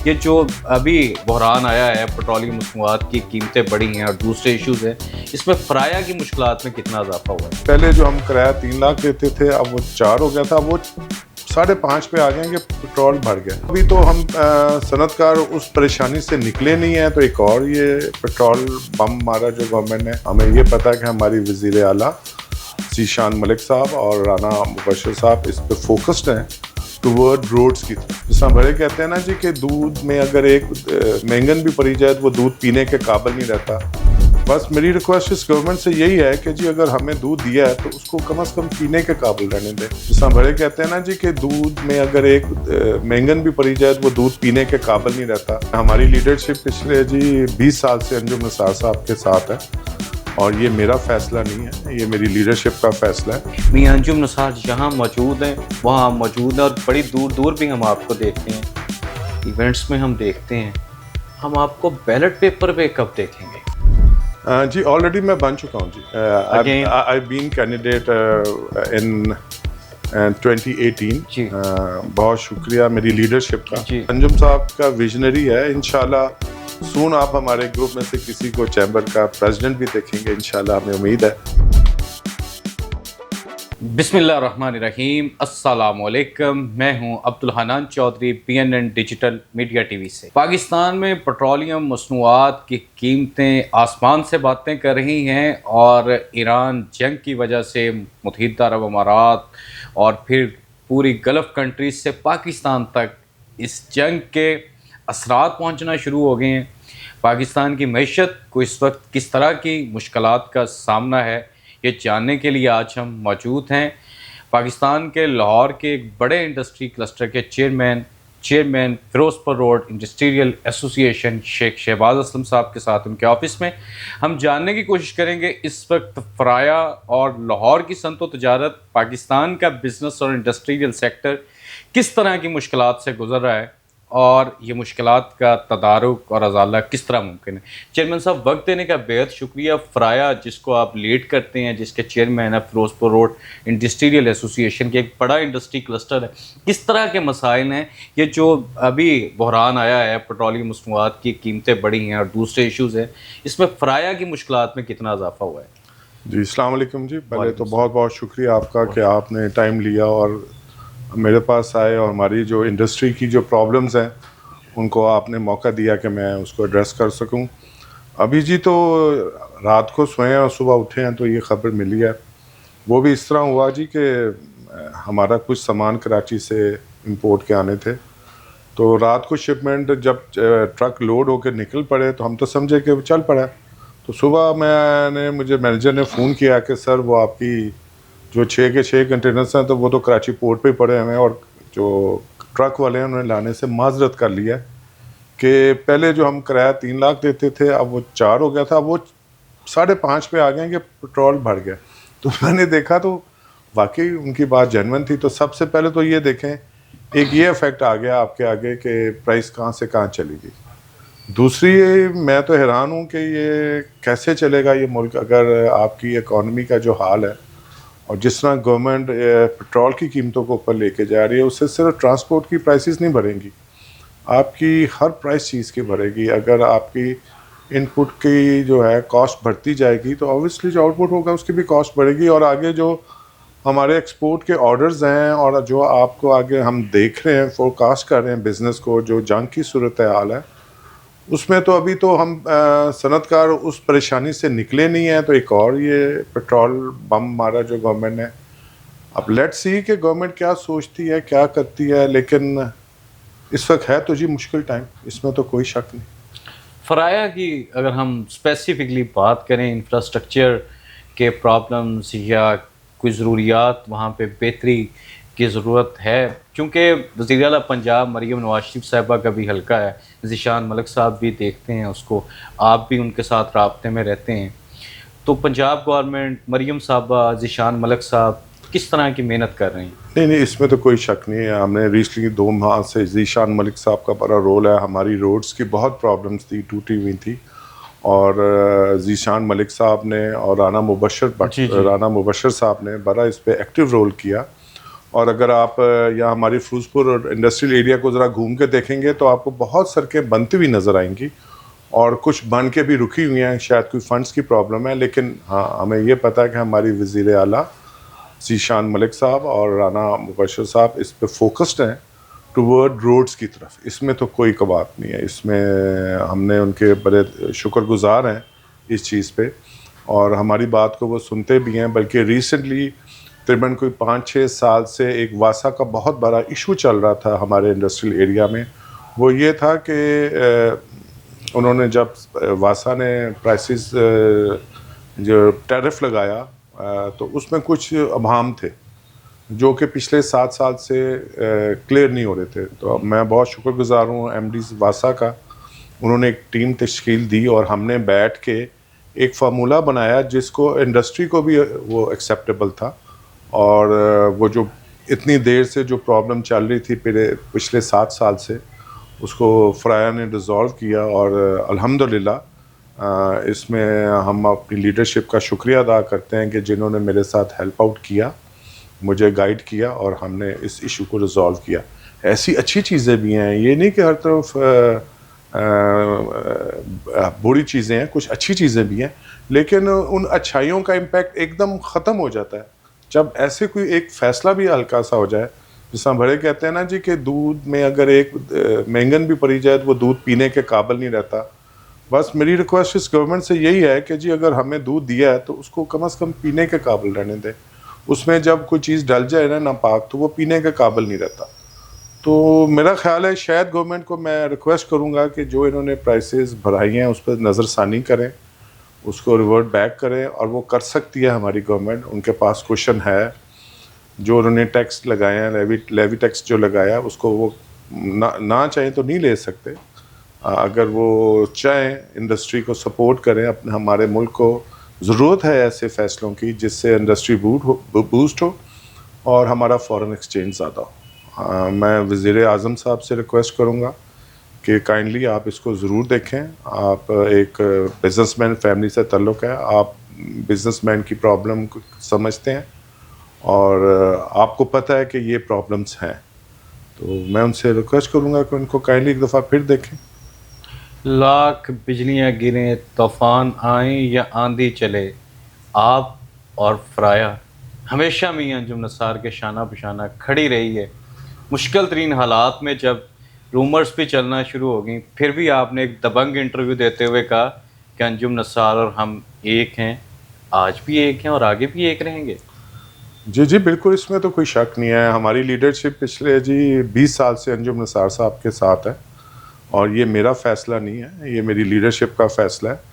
یہ جو ابھی بحران آیا ہے پیٹرولیم مصنوعات کی قیمتیں بڑھی ہیں اور دوسرے ایشوز ہیں، اس میں فرایا کی مشکلات میں کتنا اضافہ ہوا ہے؟ پہلے جو ہم کرایہ 3 لاکھ دیتے تھے اب وہ 4 ہو گیا تھا، وہ 5.5 پہ آ گئے کہ پیٹرول بڑھ گیا۔ ابھی تو ہم صنعت کار اس پریشانی سے نکلے نہیں ہیں، تو ایک اور یہ پیٹرول بم مارا جو گورنمنٹ نے۔ ہمیں یہ پتا کہ ہماری وزیر اعلیٰ ذیشان ملک صاحب اور رانا مبشر صاحب اس پہ فوکسڈ ہیں ٹورڈ روڈز کی طرف۔ جس طرح بڑے کہتے ہیں نا جی کہ دودھ میں اگر ایک مینگن بھی پڑی جائے تو وہ دودھ پینے کے قابل نہیں رہتا۔ بس میری ریکویسٹ اس گورنمنٹ سے یہی ہے کہ جی اگر ہمیں دودھ دیا ہے تو اس کو کم از کم پینے کے قابل رہنے دیں۔ جس طرح بڑے کہتے ہیں نا جی کہ دودھ میں اگر ایک مینگن بھی پڑی جائے تو وہ دودھ پینے کے قابل نہیں رہتا۔ ہماری لیڈرشپ پچھلے 20 سال سے انجم نثار صاحب کے ساتھ ہے، اور یہ میرا فیصلہ نہیں ہے، یہ میری لیڈرشپ کا فیصلہ ہے۔ میاں انجم نثار جہاں موجود ہیں وہاں موجود ہیں، اور بڑی دور دور بھی ہم آپ کو دیکھتے ہیں، ایونٹس میں ہم دیکھتے ہیں۔ ہم آپ کو بیلٹ پیپر پہ کب دیکھیں گے؟ جی آلریڈی میں بن چکا ہوں جی۔ آئی بین کینڈیڈیٹ ان 2018۔ جی بہت شکریہ میری لیڈرشپ کا۔ جی انجم صاحب کا ویژنری ہے، انشاءاللہ سون آپ ہمارے گروپ میں سے کسی کو چیمبر کا پریزیڈنٹ بھی دیکھیں گے، انشاءاللہ ہمیں امید ہے۔ بسم اللہ الرحمن الرحیم، السلام علیکم۔ میں ہوں Abdul Hanan Chaudhry, PNN digital media TV سے۔ پاکستان میں پیٹرولیم مصنوعات کی قیمتیں آسمان سے باتیں کر رہی ہیں، اور ایران جنگ کی وجہ سے متحدہ عرب امارات اور پھر پوری گلف کنٹریز سے پاکستان تک اس جنگ کے اثرات پہنچنا شروع ہو گئے ہیں۔ پاکستان کی معیشت کو اس وقت کس طرح کی مشکلات کا سامنا ہے، یہ جاننے کے لیے آج ہم موجود ہیں پاکستان کے لاہور کے ایک بڑے انڈسٹری کلسٹر کے چیئرمین فیروزپور روڈ انڈسٹریل ایسوسی ایشن شیخ شہباز اسلم صاحب کے ساتھ ان کے آفس میں۔ ہم جاننے کی کوشش کریں گے اس وقت فرایا اور لاہور کی صنعت و تجارت، پاکستان کا بزنس اور انڈسٹریل سیکٹر کس طرح کی مشکلات سے گزر رہا ہے، اور یہ مشکلات کا تدارک اور ازالہ کس طرح ممکن ہے۔ چیئرمین صاحب، وقت دینے کا بہت شکریہ۔ فرایا جس کو آپ لیڈ کرتے ہیں، جس کے چیئرمین ہے فیروزپور روڈ انڈسٹریل ایسوسی ایشن کے ایک بڑا انڈسٹری کلسٹر ہے، کس طرح کے مسائل ہیں یہ جو ابھی بحران آیا ہے پیٹرولیم مصنوعات کی قیمتیں بڑھی ہیں اور دوسرے ایشوز ہیں، اس میں فرایا کی مشکلات میں کتنا اضافہ ہوا ہے؟ جی السلام علیکم جی، پہلے تو بہت بہت شکریہ آپ کا کہ آپ نے ٹائم لیا اور میرے پاس آئے، اور ہماری جو انڈسٹری کی جو پرابلمز ہیں ان کو آپ نے موقع دیا کہ میں اس کو ایڈریس کر سکوں۔ ابھی جی تو رات کو سوئے ہیں اور صبح اٹھے ہیں تو یہ خبر ملی ہے۔ وہ بھی اس طرح ہوا جی کہ ہمارا کچھ سامان کراچی سے امپورٹ کے آنے تھے، تو رات کو شپمنٹ جب ٹرک لوڈ ہو کے نکل پڑے تو ہم تو سمجھے کہ وہ چل پڑا۔ تو صبح مجھے مینیجر نے فون کیا کہ سر وہ آپ کی جو 6 کے 6 کنٹینرس ہیں تو وہ تو کراچی پورٹ پہ پڑے ہوئے ہیں، اور جو ٹرک والے ہیں انہوں نے لانے سے معذرت کر لیا کہ پہلے جو ہم کرایہ 3 لاکھ دیتے تھے اب وہ 4 ہو گیا تھا، وہ 5.5 پہ آ گئے کہ پیٹرول بڑھ گیا۔ تو میں نے دیکھا تو واقعی ان کی بات جینون تھی۔ تو سب سے پہلے تو یہ دیکھیں ایک یہ افیکٹ آ گیا آپ کے آگے کہ پرائس کہاں سے کہاں چلی گئی۔ دوسری میں تو حیران ہوں کہ یہ کیسے چلے گا یہ ملک اگر آپ کی اکانومی کا جو حال ہے اور جس طرح گورنمنٹ پیٹرول کی قیمتوں کو اوپر لے کے جا رہی ہے، اس سے صرف ٹرانسپورٹ کی پرائسز نہیں بڑھیں گی، آپ کی ہر پرائس چیز کی بڑھے گی۔ اگر آپ کی ان پٹ کی جو ہے کاسٹ بڑھتی جائے گی تو اوبویسلی جو آؤٹ پٹ ہوگا اس کی بھی کاسٹ بڑھے گی، اور آگے جو ہمارے ایکسپورٹ کے آرڈرز ہیں اور جو آپ کو آگے ہم دیکھ رہے ہیں فور کاسٹ کر رہے ہیں بزنس کو، جو جنگ کی صورتحال ہے اس میں تو ابھی تو ہم صنعت کار اس پریشانی سے نکلے نہیں ہیں، تو ایک اور یہ پیٹرول بم مارا جو گورنمنٹ نے۔ اب لیٹ سی کہ گورنمنٹ کیا سوچتی ہے کیا کرتی ہے، لیکن اس وقت ہے تو جی مشکل ٹائم، اس میں تو کوئی شک نہیں۔ فرایا کی اگر ہم اسپیسیفکلی بات کریں، انفراسٹرکچر کے پرابلمز یا کوئی ضروریات وہاں پہ بہتری کی ضرورت ہے، کیونکہ وزیر اعلیٰ پنجاب مریم نواز شریف صاحبہ کا بھی حلقہ ہے، ذیشان ملک صاحب بھی دیکھتے ہیں اس کو، آپ بھی ان کے ساتھ رابطے میں رہتے ہیں، تو پنجاب گورنمنٹ، مریم صاحبہ، ذیشان ملک صاحب کس طرح کی محنت کر رہے ہیں؟ نہیں اس میں تو کوئی شک نہیں ہے۔ ہم نے ریسنٹلی 2 ماہ سے ذیشان ملک صاحب کا بڑا رول ہے۔ ہماری روڈز کی بہت پرابلمس تھی، ٹوٹی ہوئی تھی، اور ذیشان ملک صاحب نے اور رانا مبشر صاحب نے بڑا اس پہ ایکٹیو رول کیا، اور اگر آپ یہاں ہماری فروزپور انڈسٹریل ایریا کو ذرا گھوم کے دیکھیں گے تو آپ کو بہت سڑکیں بنتی ہوئی نظر آئیں گی، اور کچھ بن کے بھی رکی ہوئی ہیں، شاید کوئی فنڈز کی پرابلم ہے، لیکن ہاں ہمیں یہ پتہ ہے کہ ہماری وزیر اعلیٰ ذیشان ملک صاحب اور رانا مبشر صاحب اس پہ فوکسڈ ہیں ٹورڈ روڈز کی طرف. اس میں تو کوئی کبات نہیں ہے، اس میں ہم نے ان کے بڑے شکر گزار ہیں اس چیز پہ، اور ہماری بات کو وہ سنتے بھی ہیں. بلکہ ریسنٹلی تقریباً کوئی 5-6 سال سے ایک واسا کا بہت بڑا ایشو چل رہا تھا ہمارے انڈسٹریل ایریا میں. وہ یہ تھا کہ انہوں نے جب واسا نے پرائسز جو ٹیرف لگایا تو اس میں کچھ ابہام تھے جو کہ پچھلے 7 سال سے کلیئر نہیں ہو رہے تھے. تو میں بہت شکر گزار ہوں ایم ڈی واسا کا. انہوں نے ایک ٹیم تشکیل دی اور ہم نے بیٹھ کے ایک فارمولہ بنایا جس کو انڈسٹری کو بھی وہ ایکسیپٹیبل تھا. اور وہ جو اتنی دیر سے جو پرابلم چل رہی تھی پچھلے 7 سال سے، اس کو فرایا نے ڈیزالو کیا. اور الحمدللہ اس میں ہم اپنی لیڈرشپ کا شکریہ ادا کرتے ہیں کہ جنہوں نے میرے ساتھ ہیلپ آؤٹ کیا، مجھے گائیڈ کیا، اور ہم نے اس ایشو کو ریزالو کیا. ایسی اچھی چیزیں بھی ہیں، یہ نہیں کہ ہر طرف بری چیزیں ہیں، کچھ اچھی چیزیں بھی ہیں، لیکن ان اچھائیوں کا امپیکٹ ایک دم ختم ہو جاتا ہے جب ایسے کوئی ایک فیصلہ بھی ہلکا سا ہو جائے. جس طرح بڑے کہتے ہیں نا جی کہ دودھ میں اگر ایک مینگن بھی پڑی جائے تو وہ دودھ پینے کے قابل نہیں رہتا. بس میری ریکویسٹ اس گورنمنٹ سے یہی ہے کہ جی اگر ہمیں دودھ دیا ہے تو اس کو کم از کم پینے کے قابل رہنے دیں. اس میں جب کوئی چیز ڈل جائے نا ناپاک تو وہ پینے کے قابل نہیں رہتا. تو میرا خیال ہے شاید گورنمنٹ کو میں ریکویسٹ کروں گا کہ جو انہوں نے پرائسز بڑھائی ہیں اس پہ نظر ثانی کریں، اس کو ریورٹ بیک کریں. اور وہ کر سکتی ہے ہماری گورنمنٹ، ان کے پاس کوشن ہے. جو انہوں نے ٹیکس لگائے ہیں، لیوی ٹیکس جو لگایا اس کو وہ نہ چاہیں تو نہیں لے سکتے. اگر وہ چاہیں انڈسٹری کو سپورٹ کریں، اپنے ہمارے ملک کو ضرورت ہے ایسے فیصلوں کی جس سے انڈسٹری بوسٹ ہو اور ہمارا فورن ایکسچینج زیادہ ہو. میں وزیر اعظم صاحب سے ریکویسٹ کروں گا کہ کائنڈلی آپ اس کو ضرور دیکھیں. آپ ایک بزنس مین فیملی سے تعلق ہے، آپ بزنس مین کی پرابلم کو سمجھتے ہیں اور آپ کو پتہ ہے کہ یہ پرابلمس ہیں. تو میں ان سے ریکویسٹ کروں گا کہ ان کو کائنڈلی ایک دفعہ پھر دیکھیں. لاکھ بجلیاں گریں، طوفان آئیں یا آندھی چلے، آپ اور فرایا ہمیشہ میاں انجم نثار کے شانہ بشانہ کھڑی رہی ہے. مشکل ترین حالات میں جب رومرز بھی چلنا شروع ہو گئیں، پھر بھی آپ نے ایک دبنگ انٹرویو دیتے ہوئے کہا کہ انجم نثار اور ہم ایک ہیں، آج بھی ایک ہیں اور آگے بھی ایک رہیں گے. جی بالکل، اس میں تو کوئی شک نہیں ہے. ہماری لیڈرشپ پچھلے 20 سال سے انجم نثار صاحب کے ساتھ ہے، اور یہ میرا فیصلہ نہیں ہے، یہ میری لیڈرشپ کا فیصلہ ہے.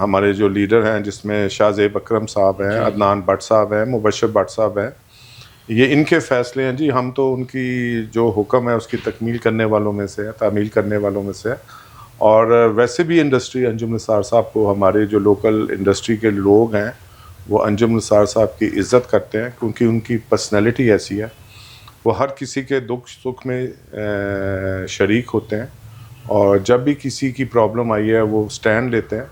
ہمارے جو لیڈر ہیں جس میں شاہ زیب اکرم صاحب ہیں، عدنان بٹ صاحب ہیں، مبشر بٹ صاحب ہیں، یہ ان کے فیصلے ہیں. جی ہم تو ان کی جو حکم ہے اس کی تکمیل کرنے والوں میں سے ہے، تعمیل کرنے والوں میں سے ہے. اور ویسے بھی انڈسٹری انجم نثار صاحب کو، ہمارے جو لوکل انڈسٹری کے لوگ ہیں وہ انجم نثار صاحب کی عزت کرتے ہیں کیونکہ ان کی پرسنالٹی ایسی ہے. وہ ہر کسی کے دکھ سکھ میں شریک ہوتے ہیں، اور جب بھی کسی کی پرابلم آئی ہے وہ سٹینڈ لیتے ہیں.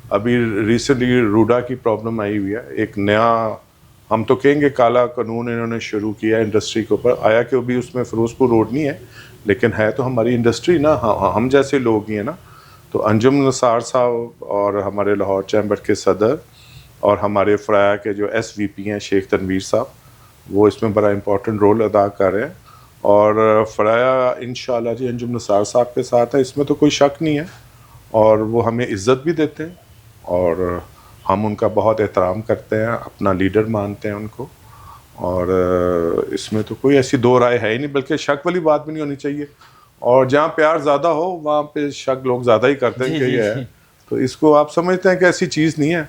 ابھی ریسنٹلی روڈا کی پرابلم آئی ہوئی ہے، ایک نیا ہم تو کہیں گے کالا قانون انہوں نے شروع کیا ہے انڈسٹری کے اوپر. آیا کہ ابھی اس میں فیروزپور روڈ نہیں ہے، لیکن ہے تو ہماری انڈسٹری نا، ہم جیسے لوگ ہی ہیں نا. تو انجم نثار صاحب اور ہمارے لاہور چیمبر کے صدر اور ہمارے فرایا کے جو ایس وی پی ہیں شیخ تنویر صاحب، وہ اس میں بڑا امپورٹنٹ رول ادا کر رہے ہیں. اور فرایا انشاءاللہ جی انجم نثار صاحب کے ساتھ ہے، اس میں تو کوئی شک نہیں ہے. اور وہ ہمیں عزت بھی دیتے ہیں اور ہم ان کا بہت احترام کرتے ہیں، اپنا لیڈر مانتے ہیں ان کو. اور اس میں تو کوئی ایسی دو رائے ہے ہی نہیں، بلکہ شک والی بات بھی نہیں ہونی چاہیے. اور جہاں پیار زیادہ ہو وہاں پہ شک لوگ زیادہ ہی کرتے ہیں کہ یہ ہے. تو اس کو آپ سمجھتے ہیں کہ ایسی چیز نہیں ہے.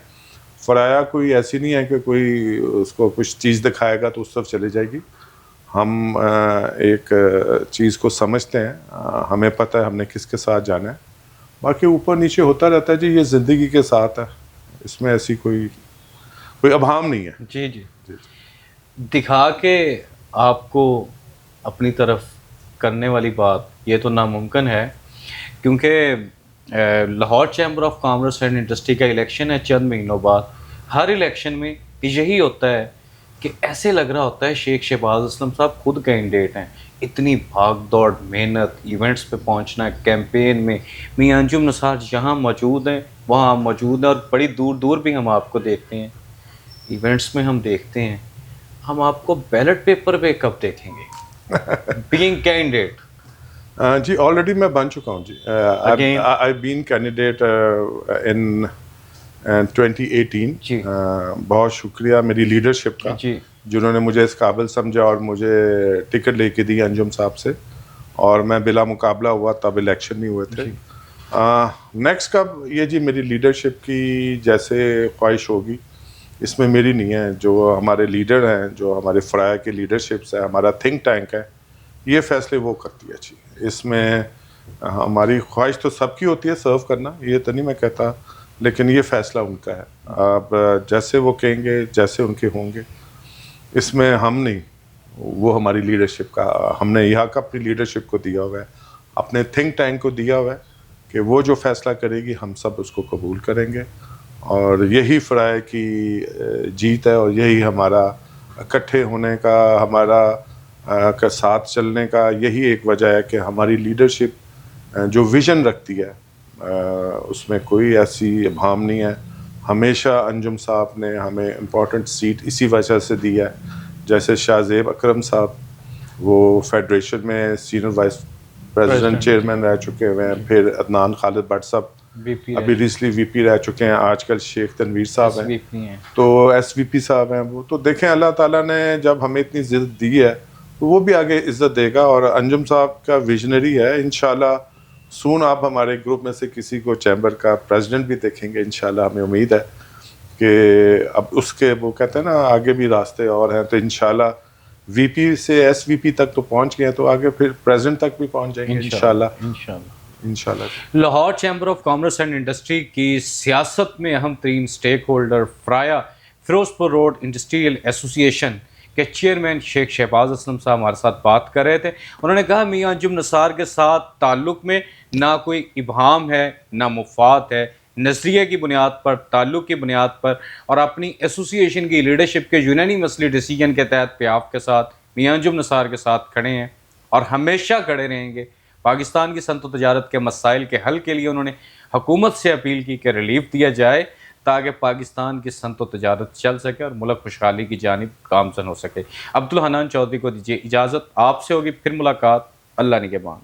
فرایا کوئی ایسی نہیں ہے کہ کوئی اس کو کچھ چیز دکھائے گا تو اس طرف چلے جائے گی. ہم ایک چیز کو سمجھتے ہیں، ہمیں پتہ ہے ہم نے کس کے ساتھ جانا ہے. باقی اوپر نیچے ہوتا رہتا ہے جی، یہ زندگی کے ساتھ ہے، اس میں ایسی کوئی ابہام نہیں ہے. جی دکھا کے آپ کو اپنی طرف کرنے والی بات یہ تو ناممکن ہے، کیونکہ Lahore chamber of commerce and industry کا الیکشن ہے چند مہینوں بعد. ہر الیکشن میں یہی ہوتا ہے کہ ایسے لگ رہا ہوتا ہے شیخ شہباز اسلم صاحب خود کینڈیڈیٹ ہیں. اتنی بھاگ دوڑ محنت، ایونٹس پہ پہنچنا ہے کیمپین میں. میاں انجم نثار جہاں موجود ہیں وہاں موجود ہیں، اور بڑی دور دور بھی ہم آپ کو دیکھتے ہیں، ایونٹس میں ہم دیکھتے ہیں. ہم آپ کو بیلٹ پیپر پہ کب دیکھیں گے بینگ کینڈیڈیٹ؟ جی آلریڈی میں بن چکا ہوں جی. آئی بین کینڈیڈیٹ ان 2018. جی بہت شکریہ میری لیڈرشپ کا جی جنہوں نے مجھے اس قابل سمجھا اور مجھے ٹکٹ لے کے دی انجم صاحب سے، اور میں بلا مقابلہ ہوا تب الیکشن نہیں ہوئے تھے. نیکسٹ کب یہ جی میری لیڈرشپ کی جیسے خواہش ہوگی، اس میں میری نہیں ہے. جو ہمارے لیڈر ہیں، جو ہمارے فرائع کے لیڈرشپس ہے، ہمارا تھنک ٹینک ہے، یہ فیصلے وہ کرتی ہے جی. اس میں ہماری خواہش تو سب کی ہوتی ہے سرو کرنا، یہ تو نہیں میں کہتا، لیکن یہ فیصلہ ان کا ہے. اب جیسے وہ کہیں گے، جیسے ان کے ہوں گے، اس میں ہم نہیں، وہ ہماری لیڈرشپ کا، ہم نے یہاں کا اپنی لیڈرشپ کو دیا ہوا ہے، اپنے تھنک ٹینک کو دیا ہوا ہے کہ وہ جو فیصلہ کرے گی ہم سب اس کو قبول کریں گے. اور یہی فرائع کی جیت ہے، اور یہی ہمارا اکٹھے ہونے کا، ہمارا ساتھ چلنے کا یہی ایک وجہ ہے کہ ہماری لیڈرشپ جو ویژن رکھتی ہے اس میں کوئی ایسی ابہام نہیں ہے. ہمیشہ انجم صاحب نے ہمیں امپورٹنٹ سیٹ اسی وجہ سے دی ہے. جیسے شاہ زیب اکرم صاحب، وہ فیڈریشن میں سینئر وائس پریزیڈنٹ چیئرمین رہ چکے ہوئے ہیں. پھر عدنان خالد بٹ صاحب ابھی ریسنٹلی وی پی رہ چکے ہیں. آج کل شیخ تنویر صاحب ہیں تو ایس وی پی صاحب ہیں. وہ تو دیکھیں اللہ تعالیٰ نے جب ہمیں اتنی عزت دی ہے تو وہ بھی آگے عزت دے گا. اور انجم صاحب کا ویژنری ہے. انشاءاللہ سون آپ ہمارے گروپ میں سے کسی کو چیمبر کا پریزیڈنٹ بھی دیکھیں گے انشاءاللہ. ہمیں امید ہے کہ اب اس کے وہ کہتے ہیں نا آگے بھی راستے اور ہیں، تو انشاءاللہ وی پی سے ایس وی پی تک تو پہنچ گئے ہیں، تو آگے پھر پریزیڈنٹ تک بھی پہنچ جائیں گے انشاءاللہ. انشاءاللہ. Lahore chamber of commerce and industry کی سیاست میں اہم ترین سٹیک ہولڈر فرائع فیروزپور روڈ انڈسٹریل ایسوسی ایشن کے چیئرمین شیخ شہباز اسلم صاحب ہمارے ساتھ بات کر رہے تھے. انہوں نے کہا میاں انجم نثار کے ساتھ تعلق میں نہ کوئی ابہام ہے، نہ مفاد ہے. نظریے کی بنیاد پر، تعلق کی بنیاد پر، اور اپنی ایسوسی ایشن کی لیڈرشپ کے یونینیمسلی ڈیسیجن کے تحت پیاف کے ساتھ میاں انجم نثار کے ساتھ کھڑے ہیں اور ہمیشہ کھڑے رہیں گے. پاکستان کی صنعت و تجارت کے مسائل کے حل کے لیے انہوں نے حکومت سے اپیل کی کہ ریلیف دیا جائے تاکہ پاکستان کی صنعت و تجارت چل سکے اور ملک خوشحالی کی جانب گامزن ہو سکے. عبدالحنان چودھری کو دیجیے اجازت، آپ سے ہوگی پھر ملاقات. اللہ نگہبان.